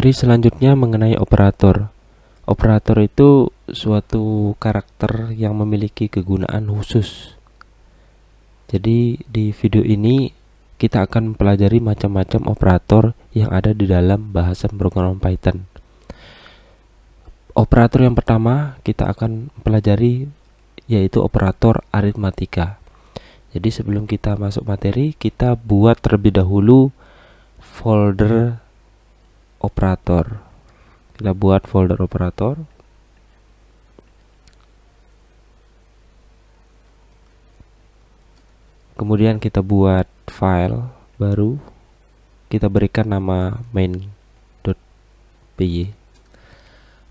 materi selanjutnya mengenai operator. Operator itu suatu karakter yang memiliki kegunaan khusus. Jadi di video ini kita akan mempelajari macam-macam operator yang ada di dalam bahasa pemrograman Python. Operator yang pertama kita akan pelajari yaitu operator aritmatika. Jadi sebelum kita masuk materi, kita buat terlebih dahulu folder operator. Kita buat folder operator. Kemudian kita buat file baru. Kita berikan nama main.py.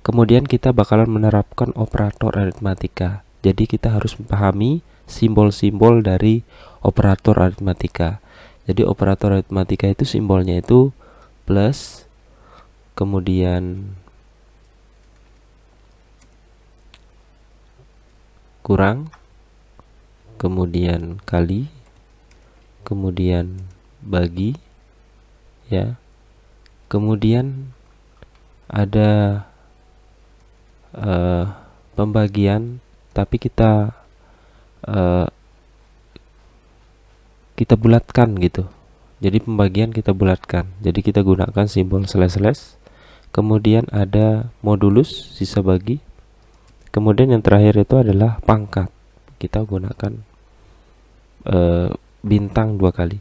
Kemudian kita bakalan menerapkan operator aritmatika. Jadi kita harus memahami simbol-simbol dari operator aritmatika. Jadi operator aritmatika itu simbolnya itu plus, kemudian kurang, kemudian kali, kemudian bagi, ya. Kemudian ada pembagian, tapi kita bulatkan gitu. Jadi pembagian kita bulatkan. Jadi kita gunakan simbol slash. Kemudian ada modulus, sisa bagi. Kemudian yang terakhir itu adalah pangkat. Kita gunakan bintang 2 kali.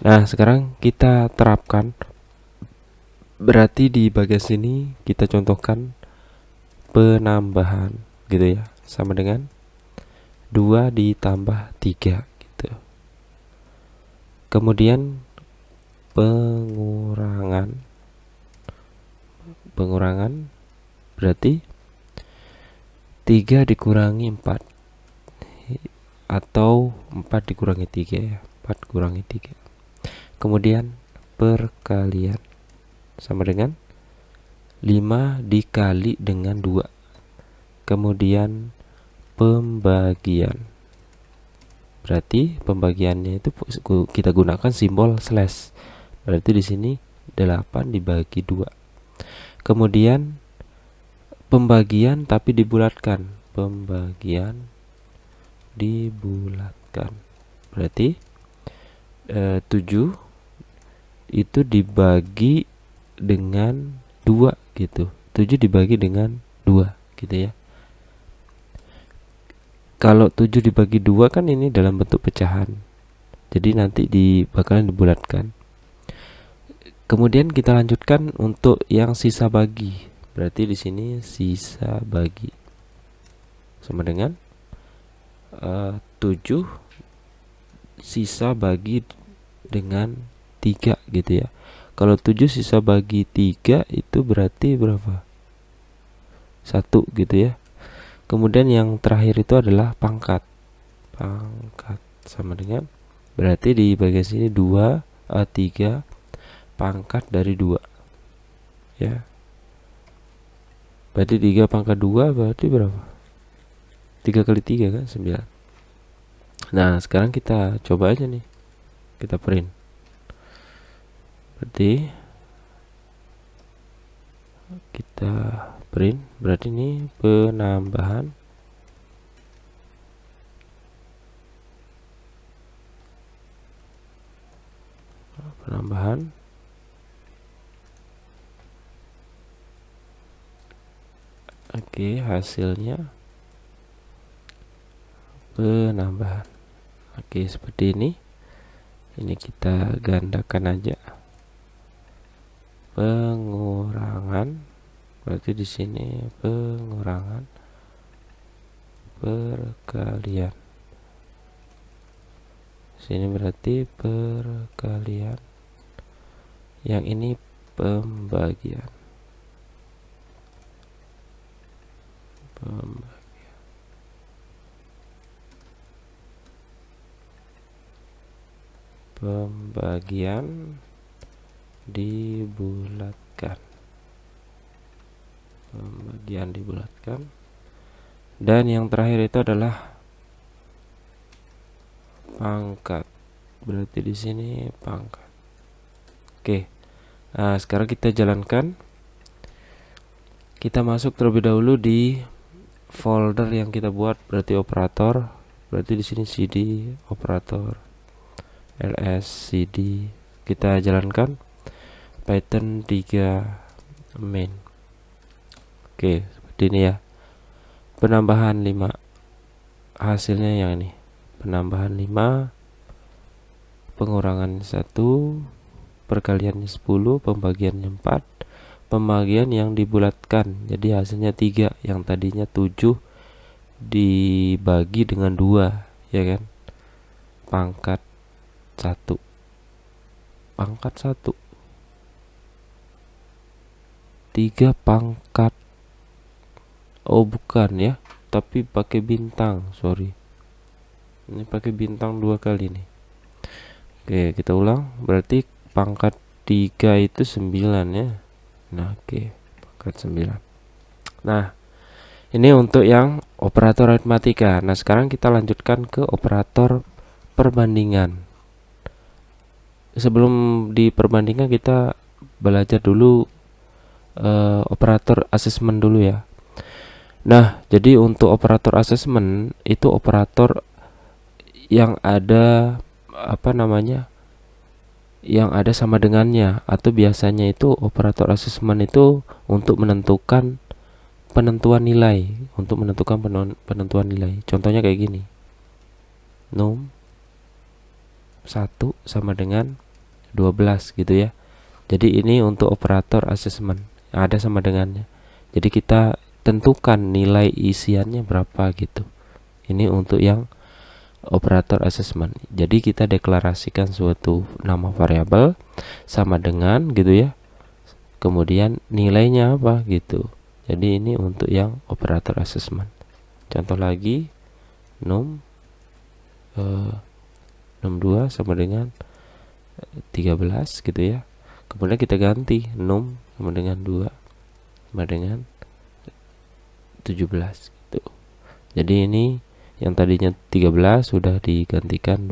Nah, sekarang kita terapkan. Berarti di bagian sini kita contohkan penambahan gitu ya, sama dengan 2 ditambah 3 gitu. Kemudian pengurangan berarti 3 dikurangi 4 atau 4 dikurangi 3 ya, 4 kurangi 3. Kemudian perkalian sama dengan 5 dikali dengan 2. Kemudian pembagian. Berarti pembagiannya itu kita gunakan simbol slash. Berarti di sini 8 dibagi 2. Kemudian pembagian tapi dibulatkan. Pembagian dibulatkan. Berarti 7 itu dibagi dengan 2 gitu. 7 dibagi dengan 2 gitu ya. Kalau 7 dibagi 2 kan ini dalam bentuk pecahan. Jadi nanti bakalan dibulatkan. Kemudian kita lanjutkan untuk yang sisa bagi. Berarti di sini sisa bagi sama dengan 7 sisa bagi dengan 3 gitu ya. Kalau 7 sisa bagi 3 itu berarti berapa? 1 gitu ya. Kemudian yang terakhir itu adalah pangkat. Pangkat sama dengan, berarti di bagian sini 3 pangkat dari 2 ya. Berarti 3 pangkat 2 berarti berapa? 3 kali 3 kan 9. Nah, sekarang kita coba aja nih. Kita print. Berarti kita print, berarti ini penambahan oke, hasilnya penambahan. Oke, seperti ini kita gandakan aja. Pengurangan, berarti di sini pengurangan, perkalian. Sini berarti perkalian. Yang ini pembagian. Pembagian dibulatkan. Dan yang terakhir itu adalah pangkat. Berarti di sini pangkat. Oke. Nah, sekarang kita jalankan. Kita masuk terlebih dahulu di folder yang kita buat, berarti operator. Berarti di sini cd operator ls cd. Kita jalankan Python 3 main. Oke, seperti ini ya. Penambahan 5. Hasilnya yang ini. Penambahan 5, pengurangan 1, perkaliannya 10, pembagiannya 4, pembagian yang dibulatkan. Jadi hasilnya 3, yang tadinya 7 dibagi dengan 2, ya kan? Pangkat 1. Pangkat 1. 3 pangkat. Oh, bukan ya, tapi pakai bintang, sorry. Ini pakai bintang 2 kali nih. Oke, kita ulang. Berarti pangkat 3 itu 9 ya. Nah, oke, pangkat 9. Nah, ini untuk yang operator aritmatika. Nah, sekarang kita lanjutkan ke operator perbandingan. Sebelum di perbandingan kita belajar dulu operator asesmen dulu ya. Nah, jadi untuk operator asesmen itu operator yang ada yang ada sama dengannya, atau biasanya itu operator asesmen itu untuk menentukan penentuan nilai, penentuan nilai. Contohnya kayak gini. Num 1 sama dengan 12 gitu ya. Jadi ini untuk operator asesmen ada sama dengannya. Jadi kita tentukan nilai isiannya berapa gitu. Ini untuk yang operator asesmen. Jadi kita deklarasikan suatu nama variabel sama dengan gitu ya. Kemudian nilainya apa gitu. Jadi ini untuk yang operator asesmen. Contoh lagi, num 2 sama dengan 13 gitu ya. Kemudian kita ganti num sama dengan 2 sama dengan 17 gitu. Jadi ini yang tadinya 13 sudah digantikan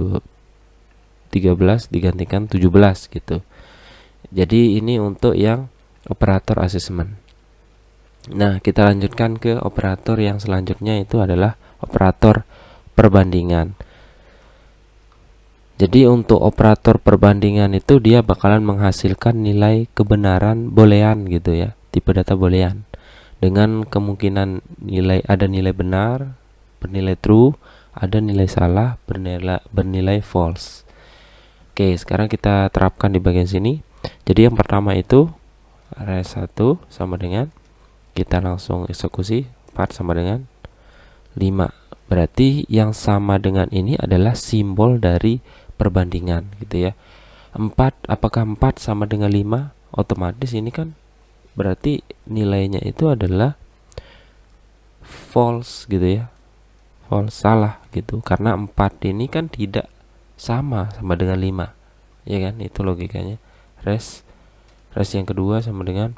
13 digantikan 17 gitu. Jadi ini untuk yang operator asesmen. Nah, kita lanjutkan ke operator yang selanjutnya, itu adalah operator perbandingan. Jadi untuk operator perbandingan itu dia bakalan menghasilkan nilai kebenaran boolean gitu ya, tipe data boolean, dengan kemungkinan ada nilai benar bernilai true, ada nilai salah bernilai false. Oke, sekarang kita terapkan di bagian sini. Jadi yang pertama itu res1 sama dengan, kita langsung eksekusi 4 sama dengan 5. Berarti yang sama dengan ini adalah simbol dari perbandingan gitu ya. 4, apakah 4 sama dengan 5? Otomatis ini kan berarti nilainya itu adalah false gitu ya. False, salah gitu. Karena 4 ini kan tidak sama dengan 5. Ya kan? Itu logikanya. Res yang kedua sama dengan,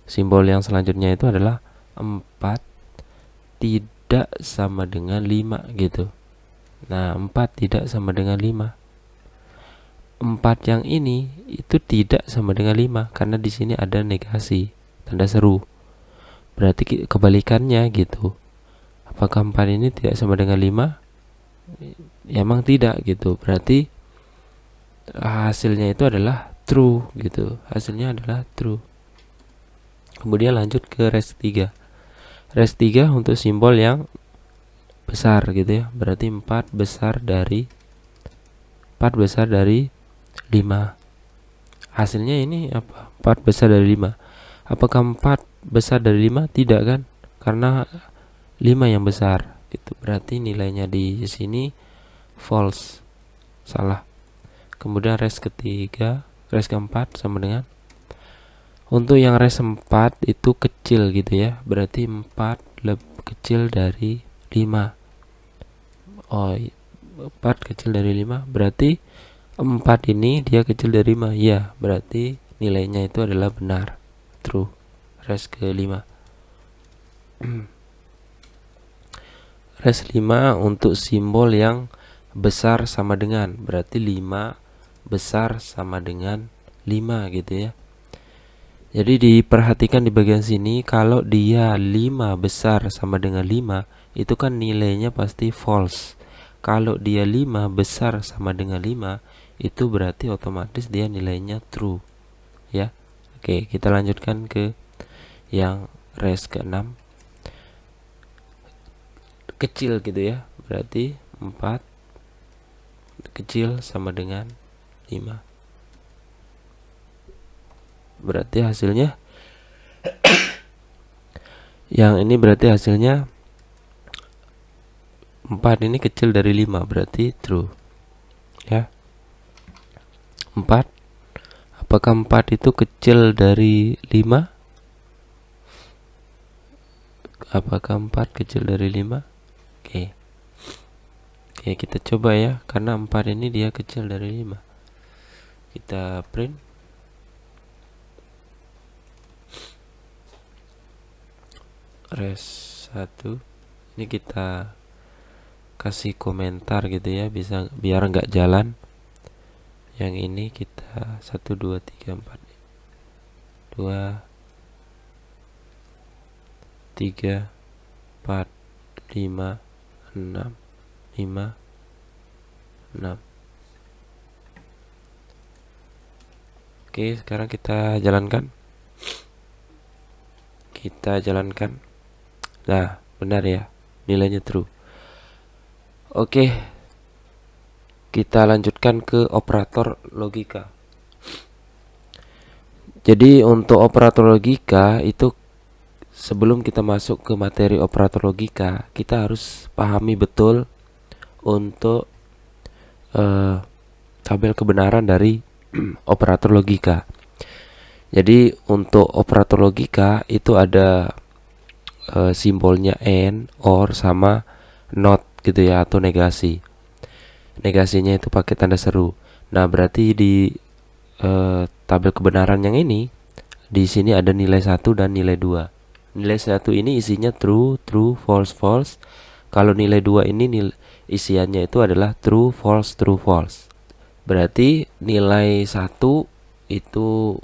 simbol yang selanjutnya itu adalah 4 tidak sama dengan 5 gitu. Nah, 4 tidak sama dengan 5. 4 yang ini itu tidak sama dengan 5 karena di sini ada negasi, tanda seru. Berarti kebalikannya gitu. Apakah 4 ini tidak sama dengan 5? Ya, emang tidak gitu. Berarti hasilnya itu adalah true gitu. Hasilnya adalah true. Kemudian lanjut ke res 3. Res 3 untuk simbol yang besar gitu ya. Berarti 4 besar dari 5. Hasilnya ini apa? 4 besar dari 5. Apakah 4 besar dari 5? Tidak kan? Karena 5 yang besar gitu. Berarti nilainya di sini false, salah. Kemudian res keempat sama dengan, untuk yang res 4 itu kecil gitu ya. Berarti 4 lebih kecil dari 5. Oh, 4 kecil dari 5. Berarti 4 ini dia kecil dari 5. Ya, berarti nilainya itu adalah benar, true. Res ke-5. Res 5 untuk simbol yang besar sama dengan, berarti 5 besar sama dengan 5 gitu ya. Jadi diperhatikan di bagian sini, kalau dia 5 besar sama dengan 5, itu kan nilainya pasti false. Kalau dia 5 besar sama dengan 5, itu berarti otomatis dia nilainya true, ya. Oke, kita lanjutkan ke yang res ke-6. Kecil gitu ya, berarti 4 kecil sama dengan 5. Berarti hasilnya yang ini berarti hasilnya 4 ini kecil dari 5, berarti true, ya. 4, apakah 4 itu kecil dari 5? Apakah 4 kecil dari 5? Oke. Oke, kita coba ya, karena 4 ini dia kecil dari 5. Kita print. Res 1. Ini kita kasih komentar gitu ya, bisa biar nggak jalan. Yang ini kita 1 2 3 4 2 3 4 5 6 5 6. Oke, sekarang kita jalankan. Nah, benar ya, nilainya true. Oke, kita lanjutkan ke operator logika. Jadi untuk operator logika itu, sebelum kita masuk ke materi operator logika, kita harus pahami betul untuk tabel kebenaran dari operator logika. Jadi untuk operator logika itu ada simbolnya and, or, sama not gitu ya, atau negasi. Negasinya itu pakai tanda seru. Nah, berarti di tabel kebenaran yang ini, di sini ada nilai 1 dan nilai 2. Nilai 1 ini isinya true, true, false, false. Kalau nilai 2 ini isiannya itu adalah true, false, true, false. Berarti nilai 1 itu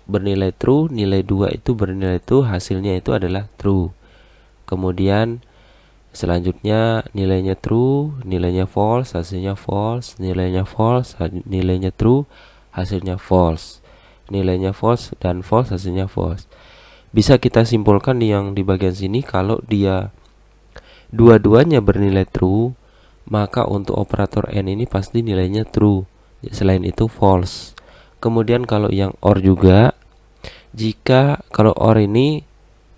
bernilai true, nilai 2 itu bernilai true, hasilnya itu adalah true. Kemudian selanjutnya nilainya true, nilainya false, hasilnya false, nilainya false, nilainya true, hasilnya false. Nilainya false dan false, hasilnya false. Bisa kita simpulkan yang di bagian sini, kalau dia dua-duanya bernilai true, maka untuk operator and ini pasti nilainya true. Selain itu false. Kemudian kalau yang or juga, jika kalau or ini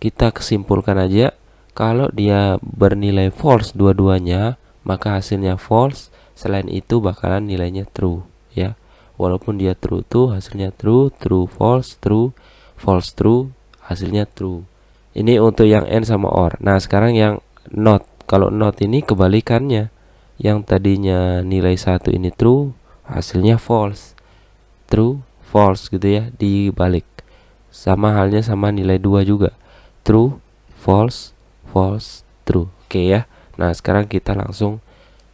kita kesimpulkan aja, kalau dia bernilai false dua-duanya, maka hasilnya false. Selain itu bakalan nilainya true, ya. Walaupun dia true tuh hasilnya true, true false, true false true, hasilnya true. Ini untuk yang and sama or. Nah, sekarang yang not. Kalau not ini kebalikannya. Yang tadinya nilai 1 ini true, hasilnya false. True, false gitu ya, dibalik. Sama halnya sama nilai 2 juga. True, false, false, true. Oke ya. Nah, sekarang kita langsung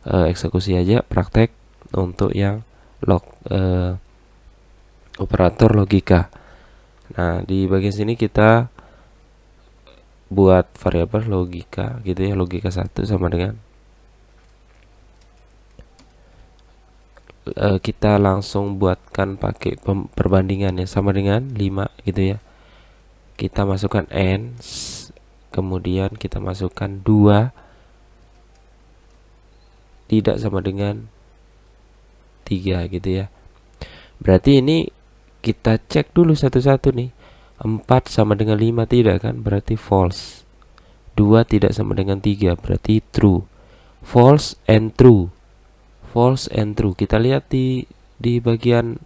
eksekusi aja, praktek untuk yang operator logika. Nah, di bagian sini kita buat variabel logika gitu ya, logika 1 sama dengan kita langsung buatkan pakai perbandingan ya, sama dengan 5 gitu ya. Kita masukkan n, kemudian kita masukkan 2 tidak sama dengan 3 gitu ya. Berarti ini kita cek dulu satu-satu nih. 4 sama dengan 5 tidak kan, berarti false. 2 tidak sama dengan 3, berarti true. False and true. False and true. Kita lihat di bagian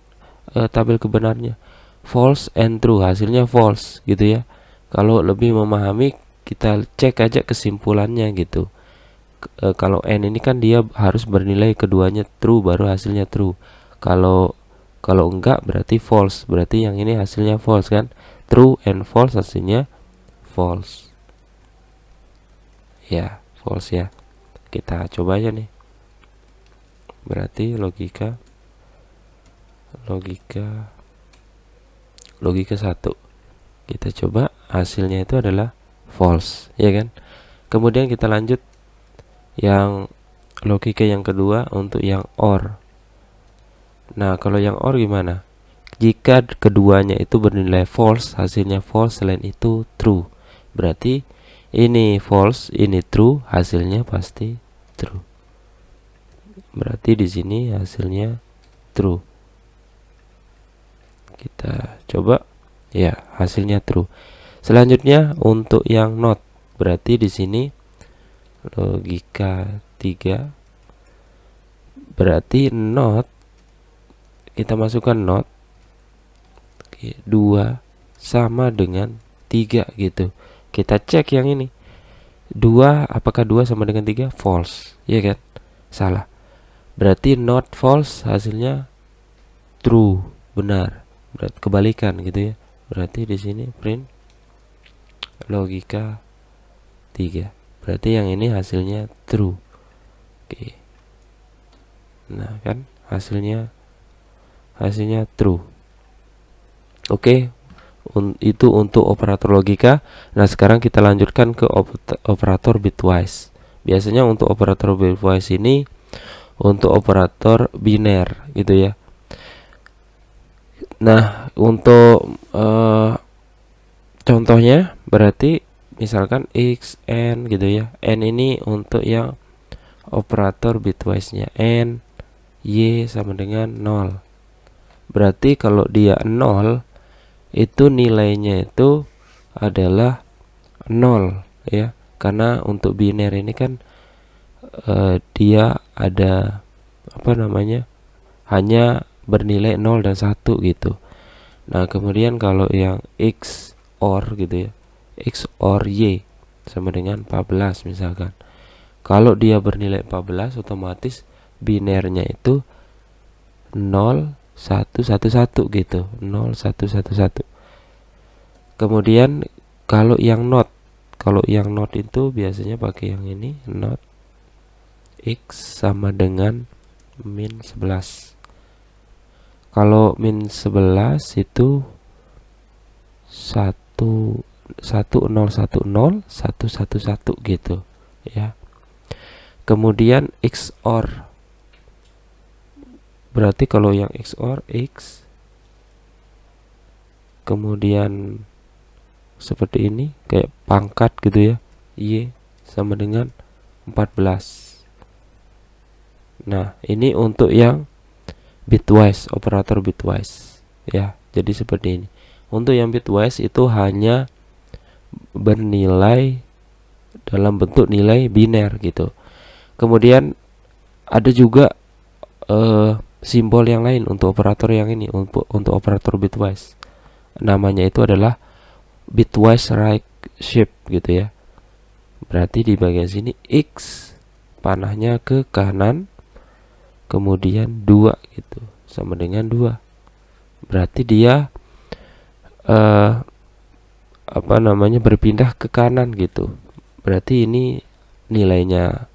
tabel kebenarannya. False and true, hasilnya false gitu ya. Kalau lebih memahami, kita cek aja kesimpulannya gitu. Kalau n ini kan dia harus bernilai keduanya true baru hasilnya true. Kalau enggak berarti false. Berarti yang ini hasilnya false kan. True and false, hasilnya false. Ya, false ya. Kita coba aja nih. Berarti logika 1. Kita coba, hasilnya itu adalah false, ya kan? Kemudian kita lanjut yang logika yang kedua untuk yang OR. Nah, kalau yang OR gimana? Jika keduanya itu bernilai false, hasilnya false, selain itu true. Berarti ini false, ini true, hasilnya pasti true. Berarti di sini hasilnya true. Kita coba, ya, hasilnya true. Selanjutnya untuk yang not, berarti di sini logika 3, berarti not, kita masukkan not 2 sama dengan 3 gitu. Kita cek yang ini, 2, apakah 2 sama dengan 3? False, ya kan? Salah. Berarti not false, hasilnya true, benar. Berarti kebalikan gitu ya. Berarti di sini print logika 3. Berarti yang ini hasilnya true. Oke. Nah, kan hasilnya true. Oke. Itu untuk operator logika. Nah, sekarang kita lanjutkan ke operator bitwise. Biasanya untuk operator bitwise ini untuk operator biner gitu ya. Nah, untuk contohnya berarti misalkan x, n gitu ya. N ini untuk yang operator bitwise-nya, n, y sama dengan 0. Berarti kalau dia 0, itu nilainya itu adalah 0 ya. Karena untuk biner ini kan dia ada hanya bernilai 0 dan 1 gitu. Nah, kemudian kalau yang x OR gitu ya, x OR y sama dengan 14 misalkan. Kalau dia bernilai 14, otomatis binernya itu 0 1 1 1 gitu, 0 1 1 1. Kemudian kalau yang not itu biasanya pakai yang ini, not x sama dengan min 11. Kalau min 11 itu 1 1 0 1 0 1 1 1 gitu ya. Kemudian XOR, berarti kalau yang XOR X, kemudian seperti ini kayak pangkat gitu ya, Y sama dengan 14. Nah, ini untuk yang bitwise, operator bitwise ya. Jadi seperti ini. Untuk yang bitwise itu hanya bernilai dalam bentuk nilai biner gitu. Kemudian ada juga simbol yang lain untuk operator yang ini, untuk operator bitwise. Namanya itu adalah bitwise right shift gitu ya. Berarti di bagian sini X panahnya ke kanan, kemudian 2 gitu, sama dengan 2. Berarti dia berpindah ke kanan gitu. Berarti ini nilainya,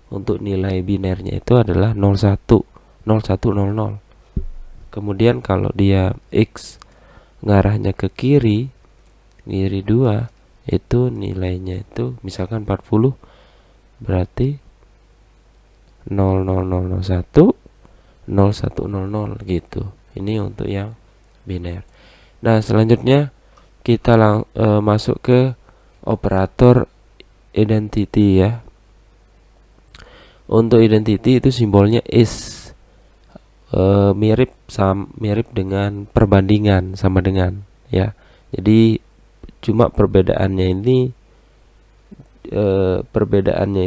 untuk nilai binernya itu adalah 01 0100. Kemudian kalau dia X ngarahnya ke kiri 2, itu nilainya itu misalkan 40, berarti 00001 0100 gitu. Ini untuk yang biner. Nah, selanjutnya kita masuk ke operator identity ya. Untuk identity itu simbolnya is, mirip dengan perbandingan, sama dengan ya. Jadi cuma perbedaannya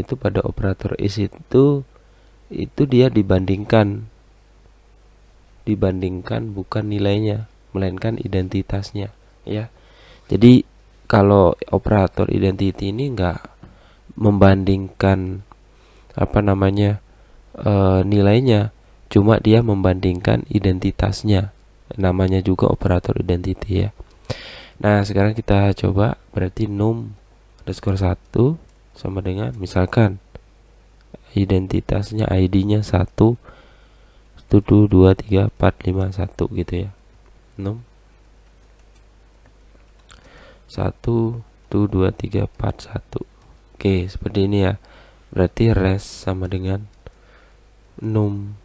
itu pada operator is itu dia dibandingkan bukan nilainya, melainkan identitasnya ya. Jadi kalau operator identity ini enggak membandingkan nilainya, cuma dia membandingkan identitasnya. Namanya juga operator identity ya. Nah, sekarang kita coba, berarti num_1 sama dengan misalkan identitasnya, ID-nya 1 2 3 4 5 1 gitu ya. Num 1 2 3 4 1. Oke, seperti ini ya. Berarti res sama dengan num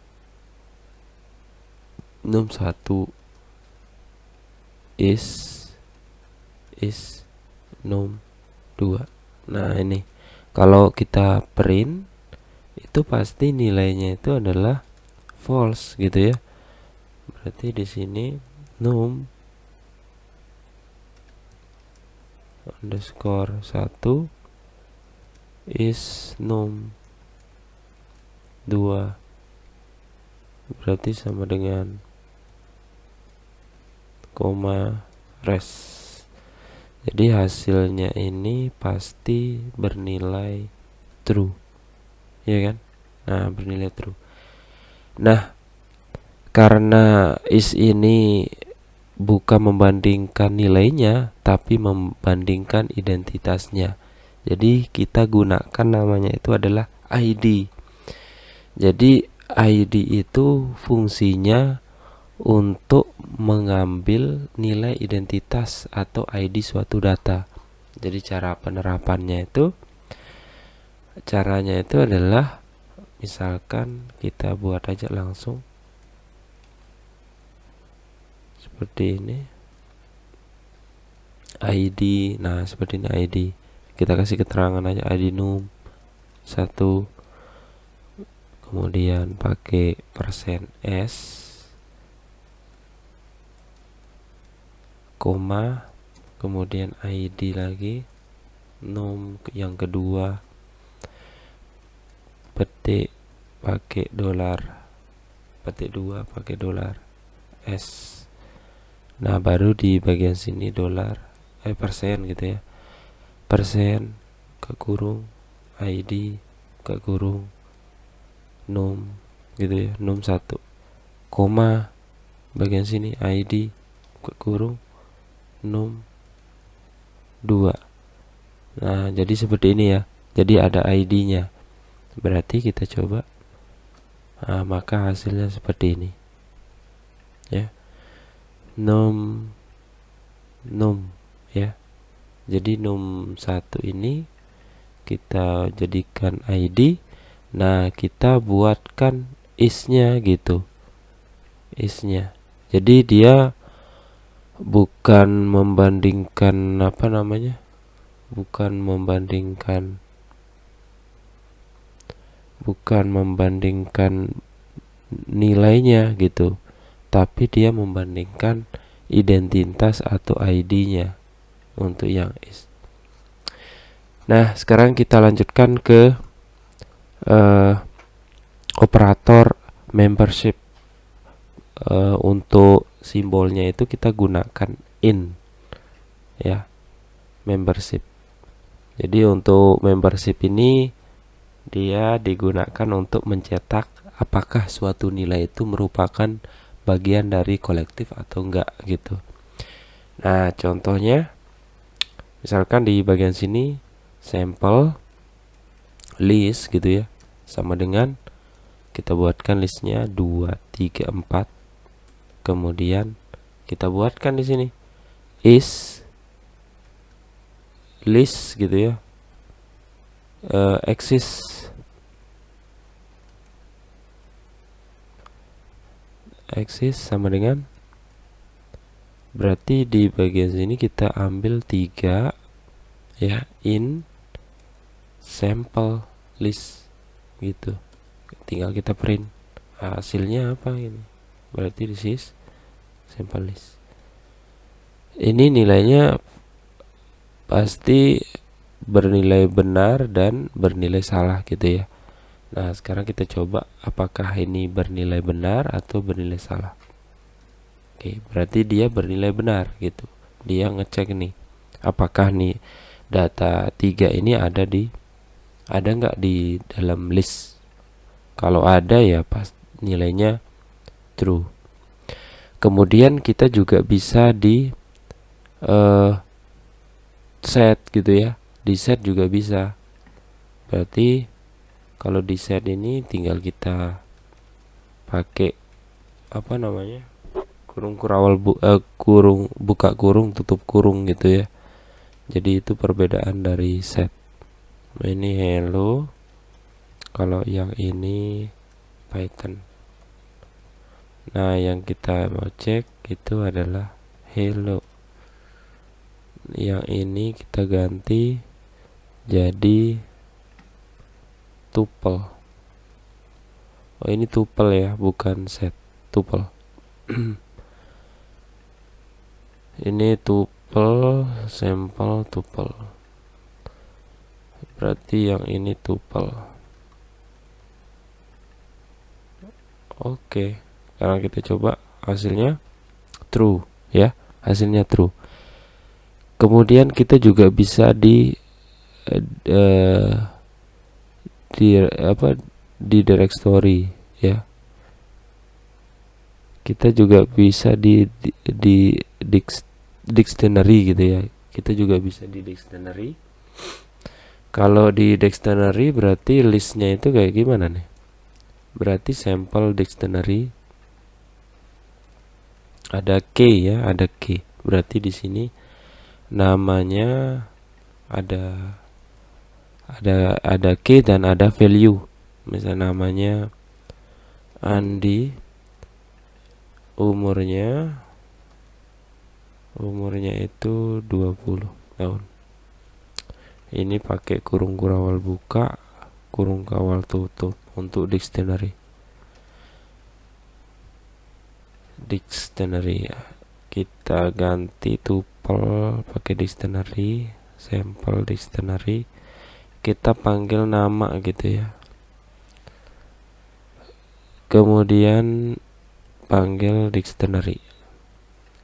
1 is num 2. Nah, ini kalau kita print itu pasti nilainya itu adalah false gitu ya. Berarti di sini num underscore 1 is num 2, berarti sama dengan koma res. Jadi hasilnya ini pasti bernilai true, ya kan? Nah, bernilai true. Nah, karena is ini bukan membandingkan nilainya, tapi membandingkan identitasnya. Jadi kita gunakan namanya itu adalah ID. Jadi ID itu fungsinya untuk mengambil nilai identitas atau ID suatu data. Jadi cara penerapannya itu, caranya itu adalah misalkan kita buat aja langsung seperti ini, ID. Nah, seperti ini ID. Kita kasih keterangan aja ID num 1, kemudian pakai %s, koma, kemudian ID lagi, num yang kedua, petik pakai dolar, petik 2 pakai dolar s. Nah, baru di bagian sini dolar persen gitu ya, persen ke kurung ID ke kurung num gitu ya, num 1, koma bagian sini ID ke kurung num 2. Nah, jadi seperti ini ya. Jadi ada ID-nya. Berarti kita coba. Nah, maka hasilnya seperti ini. Ya. Num ya. Jadi num 1 ini kita jadikan ID. Nah, kita buatkan is-nya gitu. Is-nya. Jadi dia bukan membandingkan bukan membandingkan nilainya gitu, tapi dia membandingkan identitas atau ID-nya untuk yang is. Nah, sekarang kita lanjutkan ke operator membership. Untuk simbolnya itu kita gunakan in ya, membership. Jadi untuk membership ini dia digunakan untuk mencetak apakah suatu nilai itu merupakan bagian dari kolektif atau enggak gitu. Nah, contohnya misalkan di bagian sini sampel list gitu ya, sama dengan kita buatkan listnya 2 3 4. Kemudian kita buatkan di sini is list gitu ya, exist sama dengan, berarti di bagian sini kita ambil 3 ya, in sample list gitu. Tinggal kita print hasilnya apa ini. Berarti this is sample list. Ini nilainya pasti bernilai benar dan bernilai salah gitu ya. Nah, sekarang kita coba apakah ini bernilai benar atau bernilai salah. Oke, berarti dia bernilai benar gitu. Dia ngecek nih, apakah nih data 3 ini ada nggak di dalam list. Kalau ada ya pas nilainya true. Kemudian kita juga bisa di set gitu ya. Di set juga bisa. Berarti kalau di set ini tinggal kita pakai kurung kurawal kurung buka kurung tutup kurung gitu ya. Jadi itu perbedaan dari set. Ini hello, kalau yang ini Python. Nah, yang kita mau cek itu adalah hello. Yang ini kita ganti jadi tuple. Oh, ini tuple ya, bukan set, tuple. Ini tuple, sampel tuple. Berarti yang ini tuple. Oke, sekarang kita coba hasilnya true ya, hasilnya true. Kemudian kita juga bisa di directory ya. Kita juga bisa di dictionary gitu ya. Kita juga bisa di dictionary. Kalau di dictionary berarti listnya itu kayak gimana nih? Berarti sampel dictionary ada key ya, ada key. Berarti di sini namanya ada key dan ada value. Misalnya namanya Andi, umurnya itu 20 tahun. Ini pakai kurung kawal buka, kurung kawal tutup untuk dictionary ya. Kita ganti tuple pakai dictionary, sampel dictionary. Kita panggil nama gitu ya. Kemudian panggil dictionary.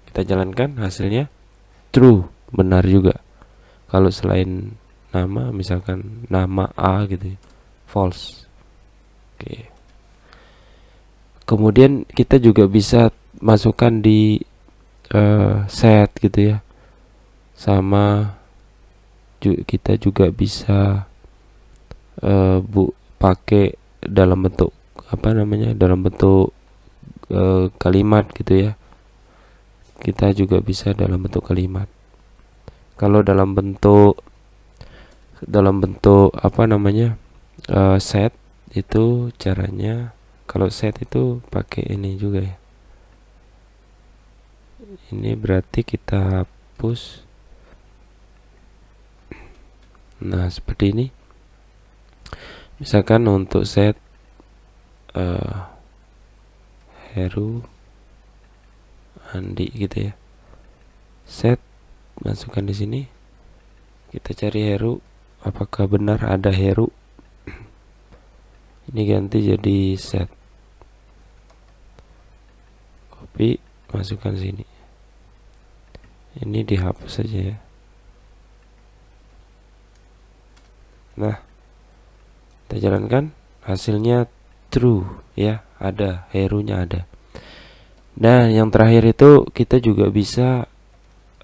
Kita jalankan, hasilnya true, benar juga. Kalau selain nama, misalkan nama A gitu ya, false. Oke. Kemudian kita juga bisa masukkan di set gitu ya. Sama kita juga bisa pakai dalam bentuk dalam bentuk kalimat gitu ya. Kita juga bisa dalam bentuk kalimat. Kalau dalam bentuk set itu caranya, kalau set itu pakai ini juga ya. Ini berarti kita hapus. Nah, seperti ini. Misalkan untuk set Heru Andi gitu ya. Set, masukkan di sini. Kita cari Heru, apakah benar ada Heru. Ini ganti jadi set. Copy, masukkan sini. Ini dihapus saja ya. Nah, kita jalankan, hasilnya true ya, ada Herunya ada. Nah, yang terakhir itu kita juga bisa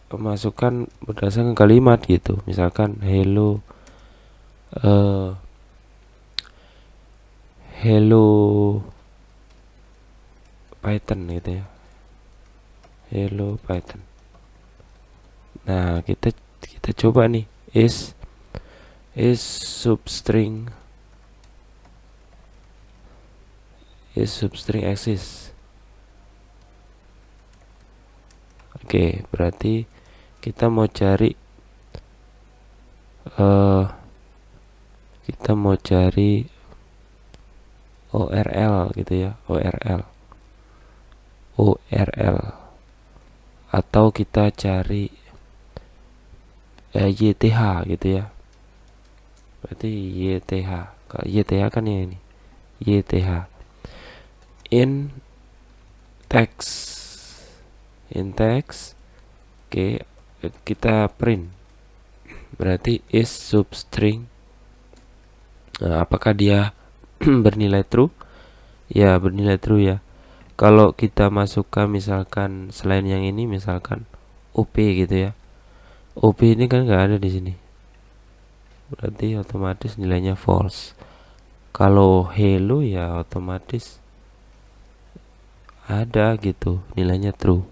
masukkan berdasarkan kalimat gitu. Misalkan hello Python gitu ya. Hello Python. Nah, kita coba nih, is substring exist. Oke, berarti kita mau cari ORL gitu ya, ORL atau kita cari YTH gitu ya. Berarti YTH. Kalau YTH kan ya ini. YTH. In text. Oke, kita print. Berarti is substring. Nah, apakah dia bernilai true? Ya, bernilai true ya. Kalau kita masukkan misalkan selain yang ini, misalkan OP gitu ya. OP ini kan nggak ada di sini. Berarti otomatis nilainya false. Kalau hello ya otomatis ada gitu, nilainya true.